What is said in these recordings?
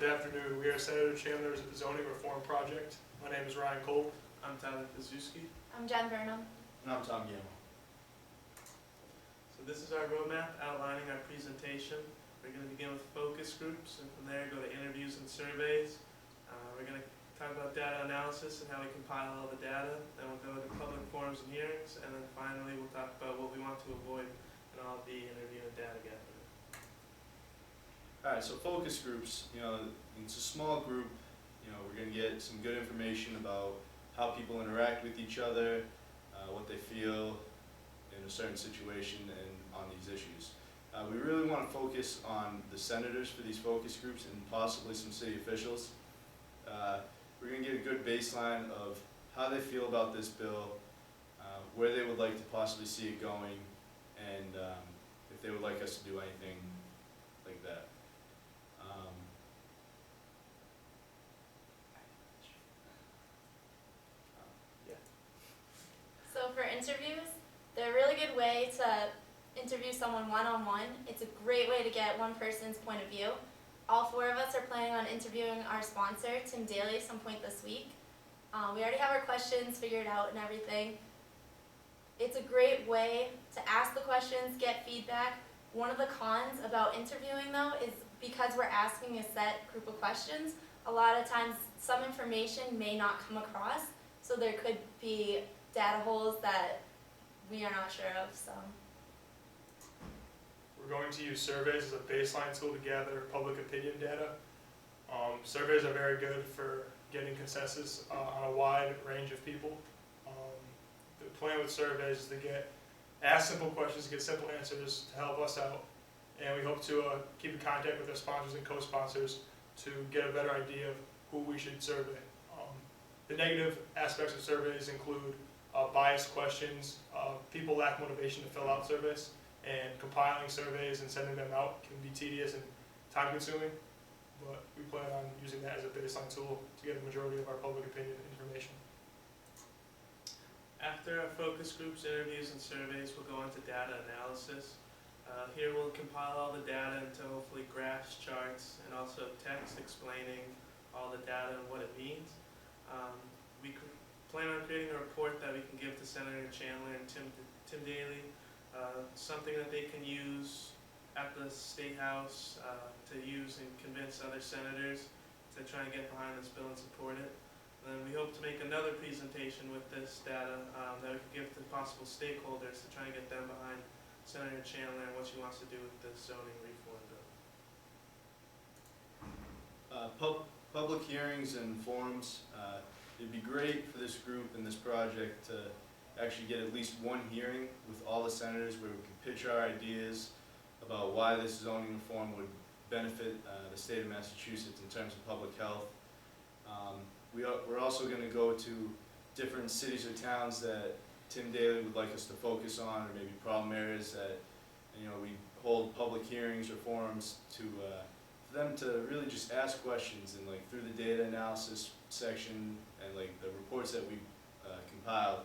Good afternoon. We are Senator Chandler's at the Zoning Reform Project. My name is Ryan Kolb. I'm Tyler Pazuski. I'm Jen Burnham. And I'm Tom Gamble. So this is our roadmap outlining our presentation. We're going to begin with focus groups, and from there go to interviews and surveys. We're going to talk about data analysis and how we compile all the data. Then we'll go to public forums and hearings, and then finally we'll talk about what we want to avoid in all the interview and data gathering. All right, so focus groups, it's a small group. We're going to get some good information about how people interact with each other, what they feel in a certain situation and on these issues. We really want to focus on the senators for these focus groups and possibly some city officials. We're going to get a good baseline of how they feel about this bill, where they would like to possibly see it going, and if they would like us to do anything like that. So for interviews, they're a really good way to interview someone one-on-one. It's a great way to get one person's point of view. All four of us are planning on interviewing our sponsor, Tim Daly, some point this week. We already have our questions figured out and everything. It's a great way to ask the questions, get feedback. One of the cons about interviewing, though, is because we're asking a set group of questions, a lot of times some information may not come across, so there could be data holes that we are not sure of. So We're going to use surveys as a baseline tool to gather public opinion data. Surveys are very good for getting consensus on a wide range of people. The plan with surveys is to ask simple questions, get simple answers to help us out, and we hope to keep in contact with our sponsors and co-sponsors to get a better idea of who we should survey. The negative aspects of surveys include biased questions. People lack motivation to fill out surveys, and compiling surveys and sending them out can be tedious and time-consuming, but we plan on using that as a baseline tool to get a majority of our public opinion information. After our focus groups, interviews, and surveys, we'll go into data analysis. Here we'll compile all the data into hopefully graphs, charts, and also text explaining all the data and what it means. We plan on creating a report that we can give to Senator Chandler and Tim Daly, something that they can use at the State House to use and convince other senators to try and get behind this bill and support it. And then we hope to make another presentation with this data that we can give to possible stakeholders to try and get them behind Senator Chandler and what she wants to do with the zoning reform bill. Public hearings and forums. It'd be great for this group and this project to actually get at least one hearing with all the senators where we can pitch our ideas about why this zoning reform would benefit the state of Massachusetts in terms of public health. We're also going to go to different cities or towns that Tim Daly would like us to focus on, or maybe problem areas that we hold public hearings or forums to for them to really just ask questions, and through the data analysis section and the reports that we compiled,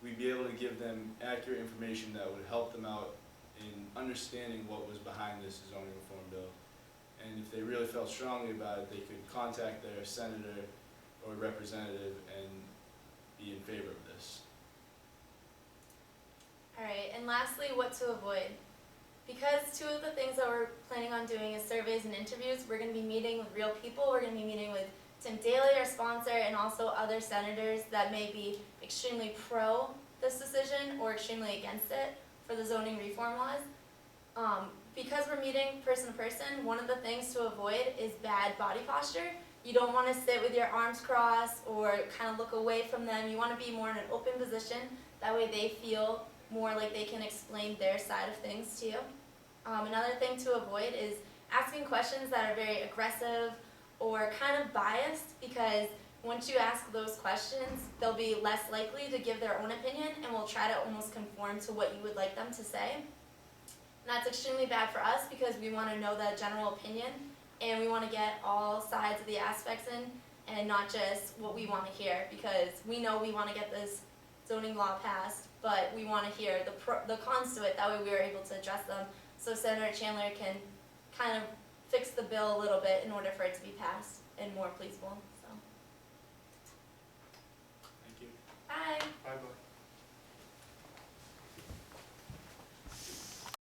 we'd be able to give them accurate information that would help them out in understanding what was behind this zoning reform bill. And if they really felt strongly about it, they could contact their senator or representative and be in favor of this. Alright, and lastly, what to avoid. Because two of the things that we're planning on doing is surveys and interviews, we're going to be meeting with real people. We're going to be meeting with Tim Daly, our sponsor, and also other senators that may be extremely pro this decision or extremely against it for the zoning reform laws. Because we're meeting person to person, one of the things to avoid is bad body posture. You don't want to sit with your arms crossed or kind of look away from them. You want to be more in an open position. That way they feel more like they can explain their side of things to you. Another thing to avoid is asking questions that are very aggressive or kind of biased, because once you ask those questions, they'll be less likely to give their own opinion and will try to almost conform to what you would like them to say. And that's extremely bad for us because we want to know the general opinion and we want to get all sides of the aspects in and not just what we want to hear, because we know we want to get this zoning law passed, but we want to hear the cons to it. That way we are able to address them so Senator Chandler can kind of fix the bill a little bit in order for it to be passed and more pleasable, so.